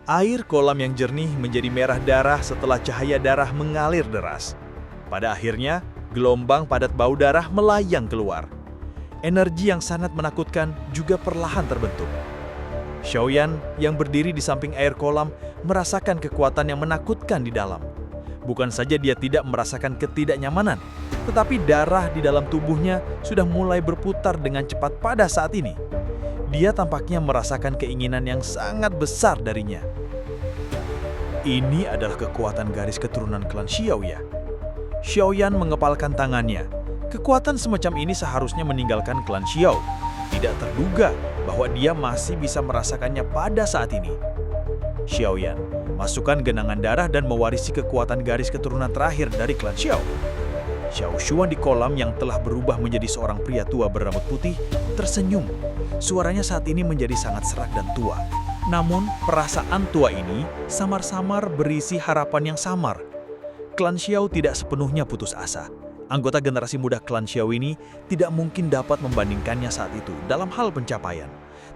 Air kolam yang jernih menjadi merah darah setelah cahaya darah mengalir deras. Pada akhirnya, gelombang padat bau darah melayang keluar. Energi yang sangat menakutkan juga perlahan terbentuk. Xiaoyan yang berdiri di samping air kolam merasakan kekuatan yang menakutkan di dalam. Bukan saja dia tidak merasakan ketidaknyamanan, tetapi darah di dalam tubuhnya sudah mulai berputar dengan cepat pada saat ini. Dia tampaknya merasakan keinginan yang sangat besar darinya. Ini adalah kekuatan garis keturunan klan Xiao ya. Xiaoyan mengepalkan tangannya. Kekuatan semacam ini seharusnya meninggalkan klan Xiao. Tidak terduga bahwa dia masih bisa merasakannya pada saat ini. Xiaoyan masukkan genangan darah dan mewarisi kekuatan garis keturunan terakhir dari klan Xiao. Xiao Xuan di kolam yang telah berubah menjadi seorang pria tua berambut putih tersenyum. Suaranya saat ini menjadi sangat serak dan tua. Namun, perasaan tua ini samar-samar berisi harapan yang samar. Klan Xiao tidak sepenuhnya putus asa. Anggota generasi muda klan Xiao ini tidak mungkin dapat membandingkannya saat itu dalam hal pencapaian.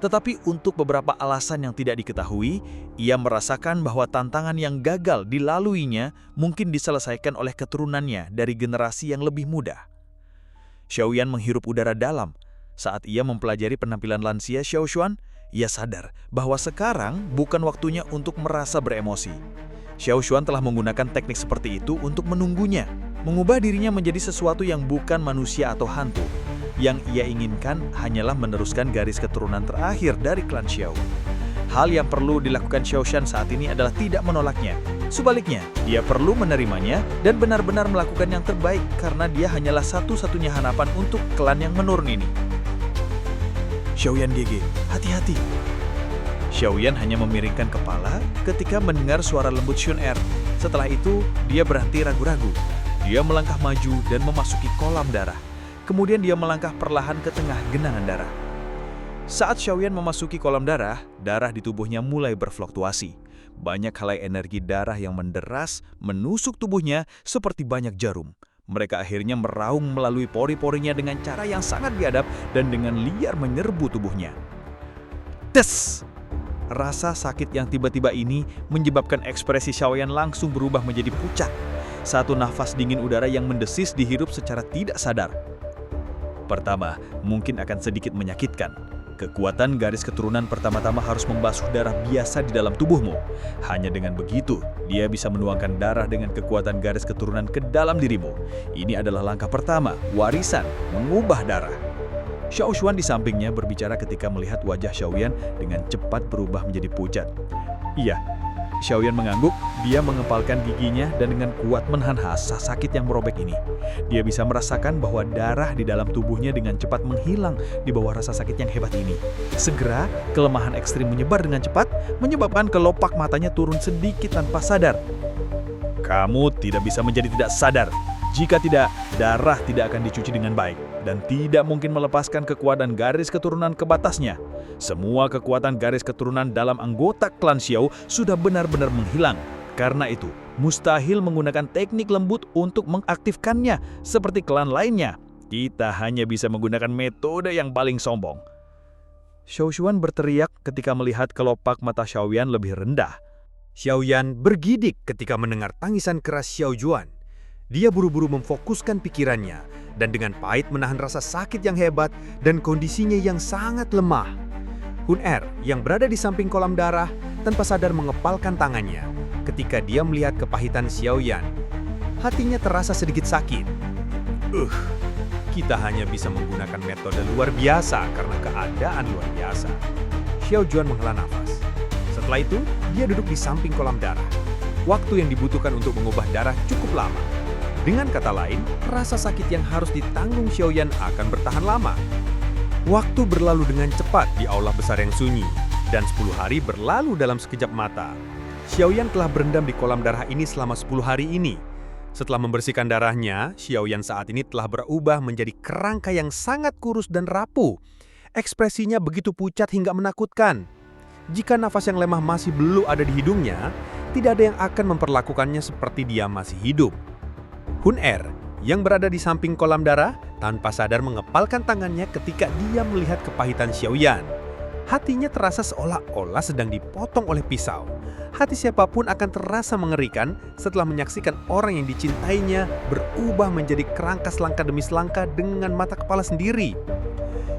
Tetapi untuk beberapa alasan yang tidak diketahui, ia merasakan bahwa tantangan yang gagal dilaluinya mungkin diselesaikan oleh keturunannya dari generasi yang lebih muda. Xiaoyan menghirup udara dalam. Saat ia mempelajari penampilan lansia Xiao Xuan, ia sadar bahwa sekarang bukan waktunya untuk merasa beremosi. Xiao Xuan telah menggunakan teknik seperti itu untuk menunggunya, mengubah dirinya menjadi sesuatu yang bukan manusia atau hantu. Yang ia inginkan hanyalah meneruskan garis keturunan terakhir dari klan Xiao. Hal yang perlu dilakukan Xiao Xuan saat ini adalah tidak menolaknya. Sebaliknya, dia perlu menerimanya dan benar-benar melakukan yang terbaik karena dia hanyalah satu-satunya harapan untuk klan yang menurun ini. Xiaoyan GG, hati-hati. Xiaoyan hanya memiringkan kepala ketika mendengar suara lembut Xun Er. Setelah itu, dia berhenti ragu-ragu. Dia melangkah maju dan memasuki kolam darah. Kemudian dia melangkah perlahan ke tengah genangan darah. Saat Xiaoyan memasuki kolam darah, darah di tubuhnya mulai berfluktuasi. Banyak helai energi darah yang menderas, menusuk tubuhnya seperti banyak jarum. Mereka akhirnya meraung melalui pori-porinya dengan cara yang sangat biadab dan dengan liar menyerbu tubuhnya. Tes! Rasa sakit yang tiba-tiba ini menyebabkan ekspresi Xiaoyan langsung berubah menjadi pucat. Satu nafas dingin udara yang mendesis dihirup secara tidak sadar. Pertama, mungkin akan sedikit menyakitkan. Kekuatan garis keturunan pertama-tama harus membasuh darah biasa di dalam tubuhmu. Hanya dengan begitu, dia bisa menuangkan darah dengan kekuatan garis keturunan ke dalam dirimu. Ini adalah langkah pertama, warisan, mengubah darah. Xiao Xuan di sampingnya berbicara ketika melihat wajah Xiaoyan dengan cepat berubah menjadi pucat. Iya, Xiaoyan mengangguk, dia mengepalkan giginya dan dengan kuat menahan rasa sakit yang merobek ini. Dia bisa merasakan bahwa darah di dalam tubuhnya dengan cepat menghilang di bawah rasa sakit yang hebat ini. Segera, kelemahan ekstrim menyebar dengan cepat, menyebabkan kelopak matanya turun sedikit tanpa sadar. Kamu tidak bisa menjadi tidak sadar. Jika tidak, darah tidak akan dicuci dengan baik dan tidak mungkin melepaskan kekuatan garis keturunan ke batasnya. Semua kekuatan garis keturunan dalam anggota klan Xiao sudah benar-benar menghilang. Karena itu, mustahil menggunakan teknik lembut untuk mengaktifkannya seperti klan lainnya. Kita hanya bisa menggunakan metode yang paling sombong. Xiao Xuan berteriak ketika melihat kelopak mata Xiaoyan lebih rendah. Xiaoyan bergidik ketika mendengar tangisan keras Xiao Juan. Dia buru-buru memfokuskan pikirannya dan dengan pahit menahan rasa sakit yang hebat dan kondisinya yang sangat lemah. Hun Er yang berada di samping kolam darah tanpa sadar mengepalkan tangannya ketika dia melihat kepahitan Xiaoyan. Hatinya terasa sedikit sakit. Kita hanya bisa menggunakan metode luar biasa karena keadaan luar biasa. Xiao Juan menghela nafas. Setelah itu, dia duduk di samping kolam darah. Waktu yang dibutuhkan untuk mengubah darah cukup lama. Dengan kata lain, rasa sakit yang harus ditanggung Xiaoyan akan bertahan lama. Waktu berlalu dengan cepat di aula besar yang sunyi, dan 10 hari berlalu dalam sekejap mata. Xiaoyan telah berendam di kolam darah ini selama 10 hari ini. Setelah membersihkan darahnya, Xiaoyan saat ini telah berubah menjadi kerangka yang sangat kurus dan rapuh. Ekspresinya begitu pucat hingga menakutkan. Jika nafas yang lemah masih belum ada di hidungnya, tidak ada yang akan memperlakukannya seperti dia masih hidup. Hun Er yang berada di samping kolam darah tanpa sadar mengepalkan tangannya ketika dia melihat kepahitan Xiaoyan. Hatinya terasa seolah-olah sedang dipotong oleh pisau. Hati siapapun akan terasa mengerikan setelah menyaksikan orang yang dicintainya berubah menjadi kerangka selangkah demi selangkah dengan mata kepala sendiri.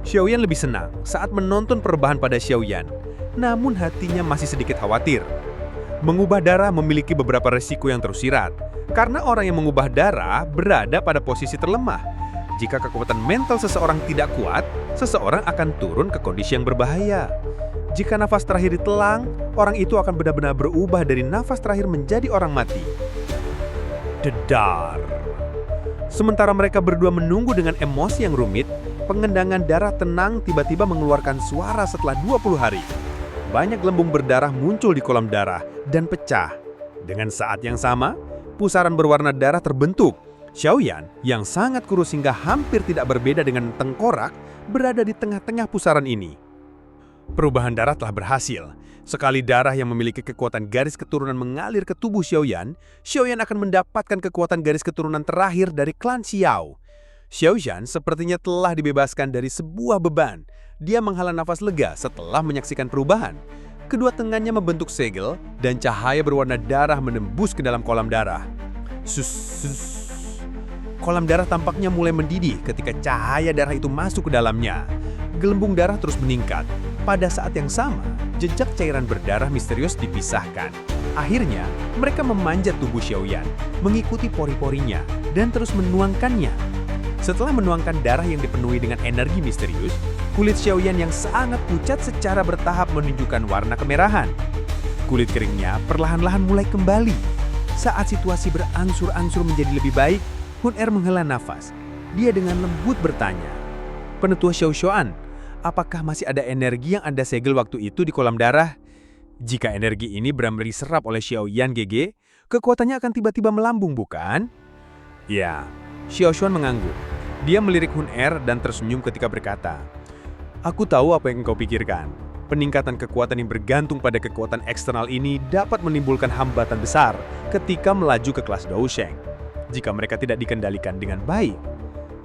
Xiaoyan lebih senang saat menonton perubahan pada Xiaoyan, namun hatinya masih sedikit khawatir. Mengubah darah memiliki beberapa resiko yang tersirat, karena orang yang mengubah darah berada pada posisi terlemah. Jika kekuatan mental seseorang tidak kuat, seseorang akan turun ke kondisi yang berbahaya. Jika nafas terakhir ditelang, orang itu akan benar-benar berubah dari nafas terakhir menjadi orang mati. Dedar. Sementara mereka berdua menunggu dengan emosi yang rumit, pengendangan darah tenang tiba-tiba mengeluarkan suara setelah 20 hari. Banyak gelembung berdarah muncul di kolam darah dan pecah. Dengan saat yang sama, pusaran berwarna darah terbentuk. Xiaoyan, yang sangat kurus hingga hampir tidak berbeda dengan tengkorak, berada di tengah-tengah pusaran ini. Perubahan darah telah berhasil. Sekali darah yang memiliki kekuatan garis keturunan mengalir ke tubuh Xiaoyan, Xiaoyan akan mendapatkan kekuatan garis keturunan terakhir dari klan Xiao. Xiaoyan sepertinya telah dibebaskan dari sebuah beban. Dia menghela nafas lega setelah menyaksikan perubahan. Kedua tangannya membentuk segel dan cahaya berwarna darah menembus ke dalam kolam darah. Sus. Kolam darah tampaknya mulai mendidih ketika cahaya darah itu masuk ke dalamnya. Gelembung darah terus meningkat. Pada saat yang sama, jejak cairan berdarah misterius dipisahkan. Akhirnya, mereka memanjat tubuh Xiaoyan, mengikuti pori-porinya, dan terus menuangkannya. Setelah menuangkan darah yang dipenuhi dengan energi misterius, kulit Xiaoyan yang sangat pucat secara bertahap menunjukkan warna kemerahan. Kulit keringnya perlahan-lahan mulai kembali. Saat situasi berangsur-angsur menjadi lebih baik, Hun Er menghela nafas. Dia dengan lembut bertanya, "Penetua Xiao Xuan, apakah masih ada energi yang Anda segel waktu itu di kolam darah? Jika energi ini benar-benar diserap oleh Xiaoyan GG, kekuatannya akan tiba-tiba melambung, bukan?" Ya, Xiao Xuan mengangguk. Dia melirik Hun Er dan tersenyum ketika berkata, "Aku tahu apa yang engkau pikirkan. Peningkatan kekuatan yang bergantung pada kekuatan eksternal ini dapat menimbulkan hambatan besar ketika melaju ke kelas Daosheng, jika mereka tidak dikendalikan dengan baik.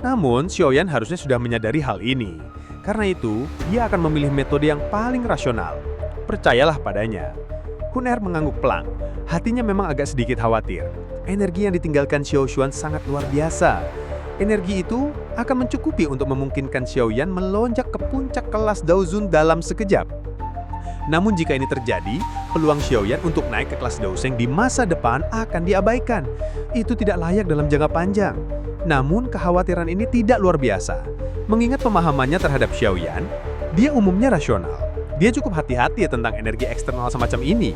Namun, Xiaoyan harusnya sudah menyadari hal ini. Karena itu, dia akan memilih metode yang paling rasional. Percayalah padanya." Hun Er mengangguk pelan. Hatinya memang agak sedikit khawatir. Energi yang ditinggalkan Xiao Xuan sangat luar biasa. Energi itu akan mencukupi untuk memungkinkan Xiaoyan melonjak ke puncak kelas Daozun dalam sekejap. Namun jika ini terjadi, peluang Xiaoyan untuk naik ke kelas Daosheng di masa depan akan diabaikan. Itu tidak layak dalam jangka panjang. Namun kekhawatiran ini tidak luar biasa. Mengingat pemahamannya terhadap Xiaoyan, dia umumnya rasional. Dia cukup hati-hati tentang energi eksternal semacam ini.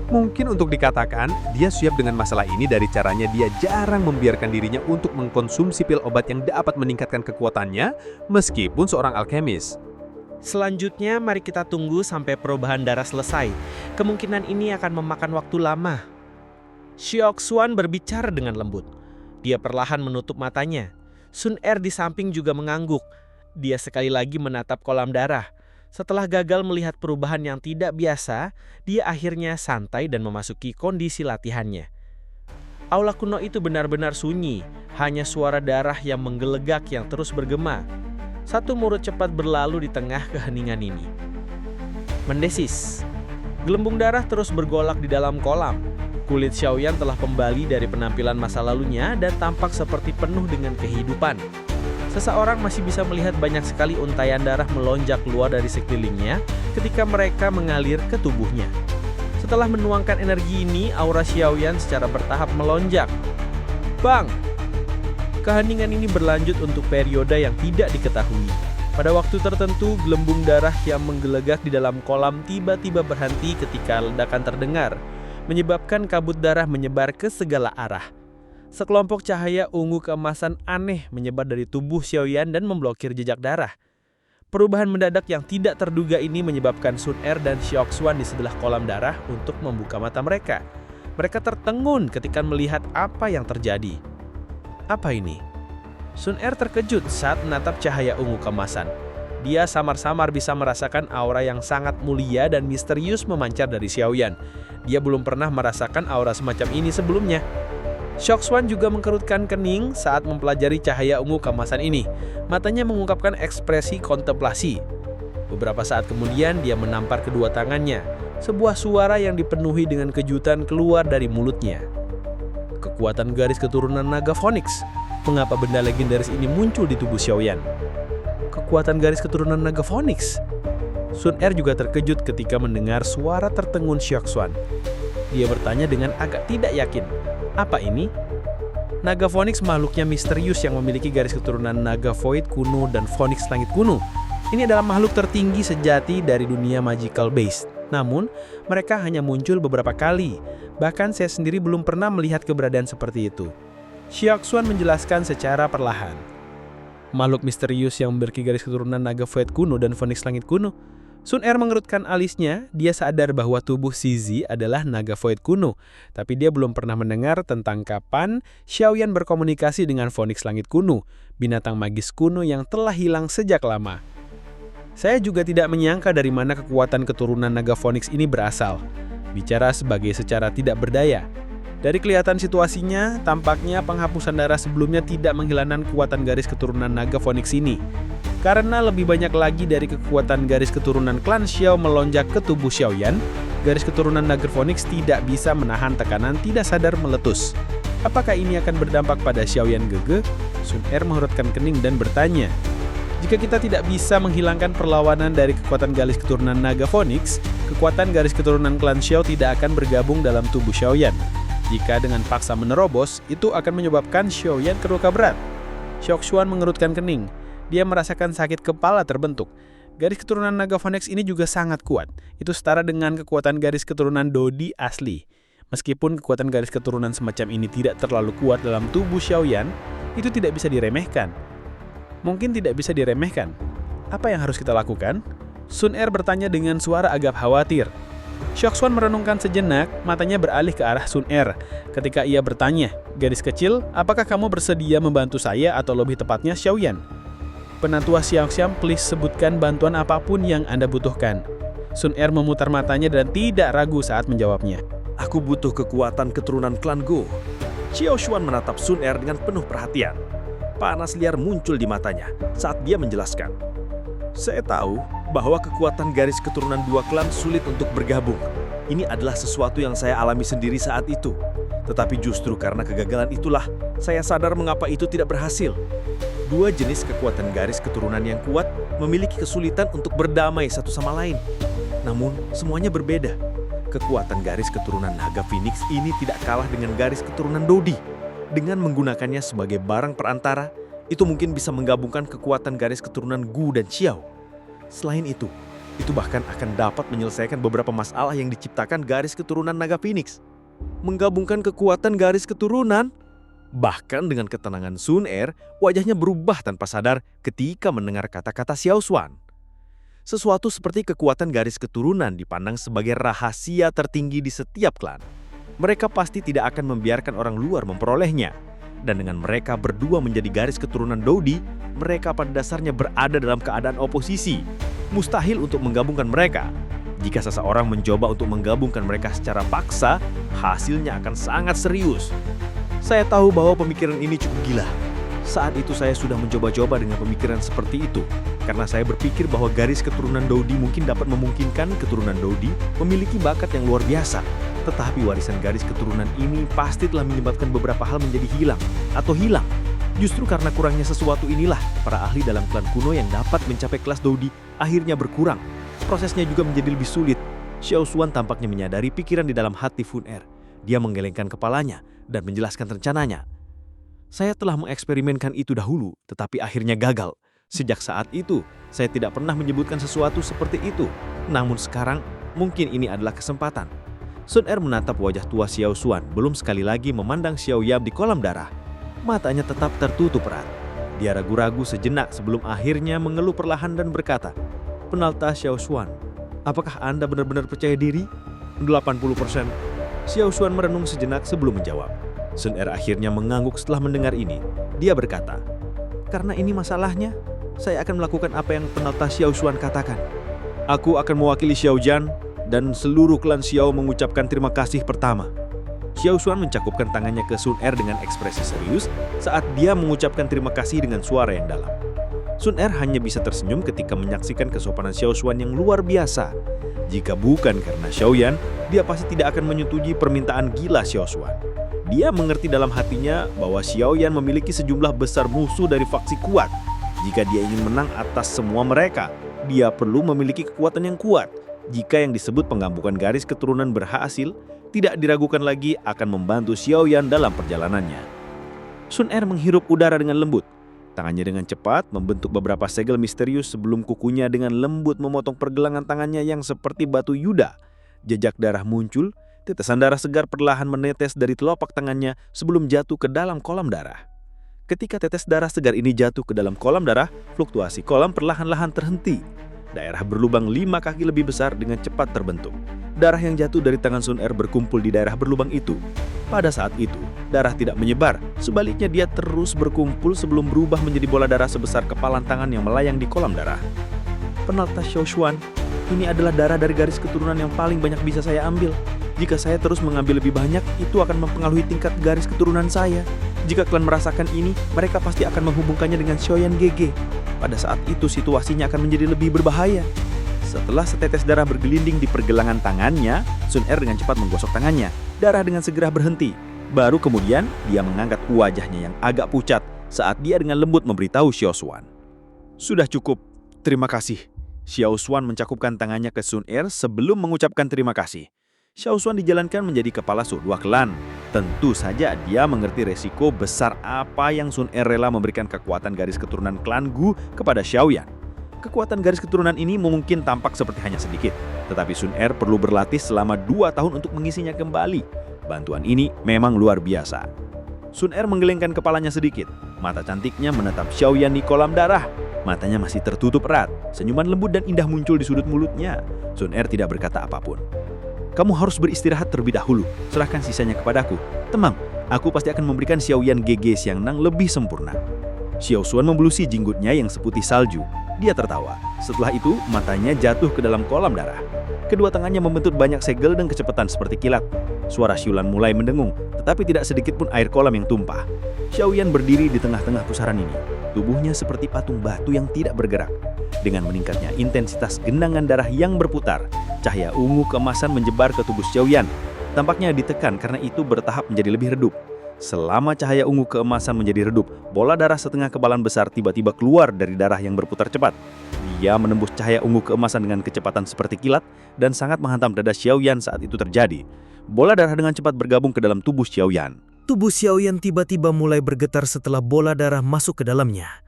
Mungkin untuk dikatakan, dia siap dengan masalah ini dari caranya dia jarang membiarkan dirinya untuk mengkonsumsi pil obat yang dapat meningkatkan kekuatannya, meskipun seorang alkemis. Selanjutnya, mari kita tunggu sampai perubahan darah selesai. Kemungkinan ini akan memakan waktu lama. Xiao Xuan berbicara dengan lembut. Dia perlahan menutup matanya. Sun Er di samping juga mengangguk. Dia sekali lagi menatap kolam darah. Setelah gagal melihat perubahan yang tidak biasa, dia akhirnya santai dan memasuki kondisi latihannya. Aula kuno itu benar-benar sunyi, hanya suara darah yang menggelegak yang terus bergema. Satu murid cepat berlalu di tengah keheningan ini. Mendesis. Gelembung darah terus bergolak di dalam kolam. Kulit Xiaoyan telah kembali dari penampilan masa lalunya dan tampak seperti penuh dengan kehidupan. Seseorang masih bisa melihat banyak sekali untaian darah melonjak keluar dari sekelilingnya ketika mereka mengalir ke tubuhnya. Setelah menuangkan energi ini, aura Xiaoyan secara bertahap melonjak. Bang! Keheningan ini berlanjut untuk periode yang tidak diketahui. Pada waktu tertentu, gelembung darah yang menggelegak di dalam kolam tiba-tiba berhenti ketika ledakan terdengar, menyebabkan kabut darah menyebar ke segala arah. Sekelompok cahaya ungu keemasan aneh menyebar dari tubuh Xiaoyan dan memblokir jejak darah. Perubahan mendadak yang tidak terduga ini menyebabkan Sun Er dan Xiao Xuan di sebelah kolam darah untuk membuka mata mereka. Mereka tertegun ketika melihat apa yang terjadi. Apa ini? Sun Er terkejut saat menatap cahaya ungu keemasan. Dia samar-samar bisa merasakan aura yang sangat mulia dan misterius memancar dari Xiaoyan. Dia belum pernah merasakan aura semacam ini sebelumnya. Xiao Xuan juga mengkerutkan kening saat mempelajari cahaya ungu keemasan ini. Matanya mengungkapkan ekspresi kontemplasi. Beberapa saat kemudian dia menampar kedua tangannya. Sebuah suara yang dipenuhi dengan kejutan keluar dari mulutnya. Kekuatan garis keturunan naga Phoenix. Mengapa benda legendaris ini muncul di tubuh Xiaoyan? Kekuatan garis keturunan naga Phoenix. Sun Er juga terkejut ketika mendengar suara tertengun Xiaoxuan. Dia bertanya dengan agak tidak yakin. Apa ini? Naga Phoenix makhluknya misterius yang memiliki garis keturunan naga Void kuno dan Phoenix langit kuno. Ini adalah makhluk tertinggi sejati dari dunia magical base. Namun, mereka hanya muncul beberapa kali. Bahkan saya sendiri belum pernah melihat keberadaan seperti itu. Xiaoxuan menjelaskan secara perlahan. Makhluk misterius yang memiliki garis keturunan naga Void kuno dan Phoenix langit kuno. Sun Er mengerutkan alisnya. Dia sadar bahwa tubuh Zizi adalah naga Void kuno. Tapi dia belum pernah mendengar tentang kapan Xiaoyan berkomunikasi dengan Phoenix langit kuno, binatang magis kuno yang telah hilang sejak lama. Saya juga tidak menyangka dari mana kekuatan keturunan naga Phoenix ini berasal. Bicara sebagai secara tidak berdaya. Dari kelihatan situasinya, tampaknya penghapusan darah sebelumnya tidak menghilangkan kekuatan garis keturunan naga Phoenix ini. Karena lebih banyak lagi dari kekuatan garis keturunan klan Xiao melonjak ke tubuh Xiaoyan, garis keturunan naga Phoenix tidak bisa menahan tekanan tidak sadar meletus. Apakah ini akan berdampak pada Xiaoyan Gege? Sun Er mengerutkan kening dan bertanya. Jika kita tidak bisa menghilangkan perlawanan dari kekuatan garis keturunan naga Phoenix, kekuatan garis keturunan klan Xiao tidak akan bergabung dalam tubuh Xiaoyan. Jika dengan paksa menerobos, itu akan menyebabkan Xiaoyan terluka berat. Xiaoxuan mengerutkan kening. Dia merasakan sakit kepala terbentuk. Garis keturunan naga Phoenix ini juga sangat kuat. Itu setara dengan kekuatan garis keturunan Dodi asli. Meskipun kekuatan garis keturunan semacam ini tidak terlalu kuat dalam tubuh Xiaoyan, itu tidak bisa diremehkan. Mungkin tidak bisa diremehkan. Apa yang harus kita lakukan? Sun Er bertanya dengan suara agak khawatir. Xiaoxuan merenungkan sejenak, matanya beralih ke arah Sun Er. Ketika ia bertanya, gadis kecil, apakah kamu bersedia membantu saya atau lebih tepatnya Xiaoyan? Penatua Xiaoxian, please sebutkan bantuan apapun yang Anda butuhkan. Sun Er memutar matanya dan tidak ragu saat menjawabnya. Aku butuh kekuatan keturunan klan Go. Xiaoxuan menatap Sun Er dengan penuh perhatian. Panas liar muncul di matanya saat dia menjelaskan. Saya tahu bahwa kekuatan garis keturunan dua klan sulit untuk bergabung. Ini adalah sesuatu yang saya alami sendiri saat itu. Tetapi justru karena kegagalan itulah, saya sadar mengapa itu tidak berhasil. Dua jenis kekuatan garis keturunan yang kuat memiliki kesulitan untuk berdamai satu sama lain. Namun, semuanya berbeda. Kekuatan garis keturunan naga Phoenix ini tidak kalah dengan garis keturunan Dodi. Dengan menggunakannya sebagai barang perantara, itu mungkin bisa menggabungkan kekuatan garis keturunan Gu dan Xiao. Selain itu bahkan akan dapat menyelesaikan beberapa masalah yang diciptakan garis keturunan naga Phoenix. Menggabungkan kekuatan garis keturunan? Bahkan dengan ketenangan Sun Er, wajahnya berubah tanpa sadar ketika mendengar kata-kata Xiaoxuan. Sesuatu seperti kekuatan garis keturunan dipandang sebagai rahasia tertinggi di setiap klan. Mereka pasti tidak akan membiarkan orang luar memperolehnya. Dan dengan mereka berdua menjadi garis keturunan Dodi, mereka pada dasarnya berada dalam keadaan oposisi. Mustahil untuk menggabungkan mereka. Jika seseorang mencoba untuk menggabungkan mereka secara paksa, hasilnya akan sangat serius. Saya tahu bahwa pemikiran ini cukup gila. Saat itu saya sudah mencoba-coba dengan pemikiran seperti itu. Karena saya berpikir bahwa garis keturunan Dodi mungkin dapat memungkinkan keturunan Dodi memiliki bakat yang luar biasa. Tetapi warisan garis keturunan ini pasti telah menyebabkan beberapa hal menjadi hilang. Justru karena kurangnya sesuatu inilah, para ahli dalam klan kuno yang dapat mencapai kelas Dodi akhirnya berkurang. Prosesnya juga menjadi lebih sulit. Xiaoxuan tampaknya menyadari pikiran di dalam hati Sun Er. Dia menggelengkan kepalanya dan menjelaskan rencananya. Saya telah mengeksperimenkan itu dahulu, tetapi akhirnya gagal. Sejak saat itu, saya tidak pernah menyebutkan sesuatu seperti itu. Namun sekarang, mungkin ini adalah kesempatan. Sun Er menatap wajah tua Xiaoxuan, belum sekali lagi memandang Xiao Yab di kolam darah. Matanya tetap tertutup erat. Dia ragu-ragu sejenak sebelum akhirnya mengeluh perlahan dan berkata, "Penalta Xiaoxuan, apakah Anda benar-benar percaya diri?" 80%. Xiaoxuan merenung sejenak sebelum menjawab. Sun Er akhirnya mengangguk setelah mendengar ini. Dia berkata, "Karena ini masalahnya, saya akan melakukan apa yang penalta Xiaoxuan katakan. Aku akan mewakili Xiaojan dan seluruh klan Xiao mengucapkan terima kasih pertama." Xiaoxuan mencakupkan tangannya ke Sun Er dengan ekspresi serius saat dia mengucapkan terima kasih dengan suara yang dalam. Sun Er hanya bisa tersenyum ketika menyaksikan kesopanan Xiao Xuan yang luar biasa. Jika bukan karena Xiaoyan, dia pasti tidak akan menyetujui permintaan gila Xiao Xuan. Dia mengerti dalam hatinya bahwa Xiaoyan memiliki sejumlah besar musuh dari faksi kuat. Jika dia ingin menang atas semua mereka, dia perlu memiliki kekuatan yang kuat. Jika yang disebut penggambukan garis keturunan berhasil, tidak diragukan lagi akan membantu Xiaoyan dalam perjalanannya. Sun Er menghirup udara dengan lembut. Tangannya dengan cepat membentuk beberapa segel misterius sebelum kukunya dengan lembut memotong pergelangan tangannya yang seperti batu yuda. Jejak darah muncul, tetesan darah segar perlahan menetes dari telapak tangannya sebelum jatuh ke dalam kolam darah. Ketika tetes darah segar ini jatuh ke dalam kolam darah, fluktuasi kolam perlahan-lahan terhenti. Daerah berlubang 5 kaki lebih besar dengan cepat terbentuk. Darah yang jatuh dari tangan Sun Er berkumpul di daerah berlubang itu. Pada saat itu, darah tidak menyebar. Sebaliknya dia terus berkumpul sebelum berubah menjadi bola darah sebesar kepalan tangan yang melayang di kolam darah. Penelta Xiao Xuan, ini adalah darah dari garis keturunan yang paling banyak bisa saya ambil. Jika saya terus mengambil lebih banyak, itu akan mempengaruhi tingkat garis keturunan saya. Jika kalian merasakan ini, mereka pasti akan menghubungkannya dengan Xiaoyan GG. Pada saat itu situasinya akan menjadi lebih berbahaya. Setelah setetes darah bergelinding di pergelangan tangannya, Sun Er dengan cepat menggosok tangannya. Darah dengan segera berhenti. Baru kemudian dia mengangkat wajahnya yang agak pucat saat dia dengan lembut memberitahu Xiao Xuan. Sudah cukup, terima kasih. Xiao Xuan mencakupkan tangannya ke Sun Er sebelum mengucapkan terima kasih. Xiao Xuan dijalankan menjadi kepala sebuah klan. Tentu saja dia mengerti resiko besar apa yang Sun Er rela memberikan kekuatan garis keturunan klan Gu kepada Xiaoyan. Kekuatan garis keturunan ini mungkin tampak seperti hanya sedikit, tetapi Sun Er perlu berlatih selama 2 tahun untuk mengisinya kembali. Bantuan ini memang luar biasa. Sun Er menggelengkan kepalanya sedikit. Mata cantiknya menatap Xiaoyan di kolam darah. Matanya masih tertutup erat. Senyuman lembut dan indah muncul di sudut mulutnya. Sun Er tidak berkata apapun. Kamu harus beristirahat terlebih dahulu. Serahkan sisanya kepadaku. Tenang, aku pasti akan memberikan Xiaoyan GG Xiangnang lebih sempurna. Xiao Xuan membelusi jenggotnya yang seputih salju. Dia tertawa. Setelah itu, matanya jatuh ke dalam kolam darah. Kedua tangannya membentuk banyak segel dan kecepatan seperti kilat. Suara siulan mulai mendengung, tetapi tidak sedikit pun air kolam yang tumpah. Xiaoyan berdiri di tengah-tengah pusaran ini. Tubuhnya seperti patung batu yang tidak bergerak. Dengan meningkatnya intensitas genangan darah yang berputar, cahaya ungu keemasan menyebar ke tubuh Xiaoyan. Tampaknya ditekan karena itu bertahap menjadi lebih redup. Selama cahaya ungu keemasan menjadi redup, bola darah setengah kebalan besar tiba-tiba keluar dari darah yang berputar cepat. Dia menembus cahaya ungu keemasan dengan kecepatan seperti kilat dan sangat menghantam dada Xiaoyan saat itu terjadi. Bola darah dengan cepat bergabung ke dalam tubuh Xiaoyan. Tubuh Xiaoyan tiba-tiba mulai bergetar setelah bola darah masuk ke dalamnya.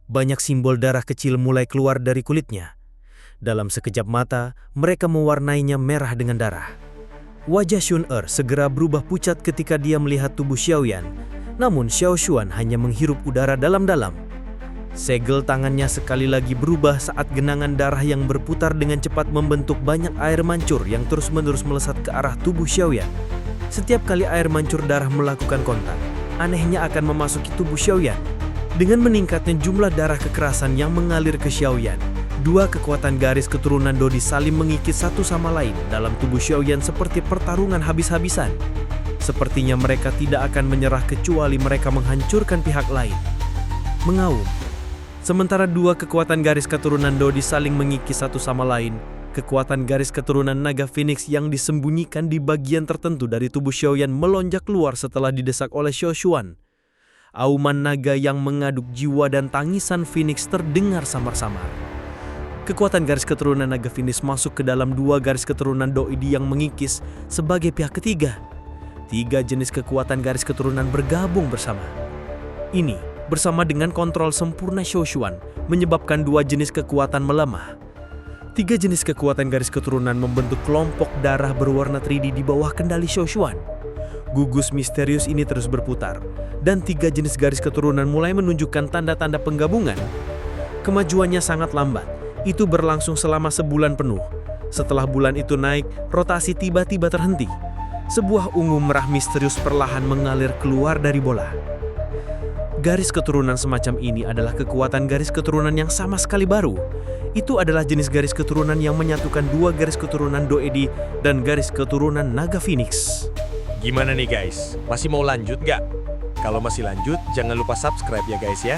Banyak simbol darah kecil mulai keluar dari kulitnya. Dalam sekejap mata, mereka mewarnainya merah dengan darah. Wajah Sun Er segera berubah pucat ketika dia melihat tubuh Xiaoyan. Namun Xiao Xuan hanya menghirup udara dalam-dalam. Segel tangannya sekali lagi berubah saat genangan darah yang berputar dengan cepat membentuk banyak air mancur yang terus-menerus melesat ke arah tubuh Xiaoyan. Setiap kali air mancur darah melakukan kontak, anehnya akan memasuki tubuh Xiaoyan. Dengan meningkatnya jumlah darah kekerasan yang mengalir ke Xiaoyan, 2 kekuatan garis keturunan Dodi saling mengikis satu sama lain dalam tubuh Xiaoyan seperti pertarungan habis-habisan. Sepertinya mereka tidak akan menyerah kecuali mereka menghancurkan pihak lain. Mengaum. Sementara 2 kekuatan garis keturunan Dodi saling mengikis satu sama lain, kekuatan garis keturunan naga Phoenix yang disembunyikan di bagian tertentu dari tubuh Xiaoyan melonjak keluar setelah didesak oleh Xiao Xuan. Auman naga yang mengaduk jiwa dan tangisan Phoenix terdengar samar-samar. Kekuatan garis keturunan naga Phoenix masuk ke dalam 2 garis keturunan Doidi yang mengikis sebagai pihak ketiga. 3 jenis kekuatan garis keturunan bergabung bersama. Ini, bersama dengan kontrol sempurna Xiao Xuan, menyebabkan 2 jenis kekuatan melemah. 3 jenis kekuatan garis keturunan membentuk kelompok darah berwarna 3D di bawah kendali Xiao Xuan. Gugus misterius ini terus berputar, dan 3 jenis garis keturunan mulai menunjukkan tanda-tanda penggabungan. Kemajuannya sangat lambat, itu berlangsung selama sebulan penuh. Setelah bulan itu naik, rotasi tiba-tiba terhenti. Sebuah ungu merah misterius perlahan mengalir keluar dari bola. Garis keturunan semacam ini adalah kekuatan garis keturunan yang sama sekali baru. Itu adalah jenis garis keturunan yang menyatukan 2 garis keturunan Doedi dan garis keturunan naga Phoenix. Gimana nih guys? Masih mau lanjut gak? Kalau masih lanjut, jangan lupa subscribe ya guys ya.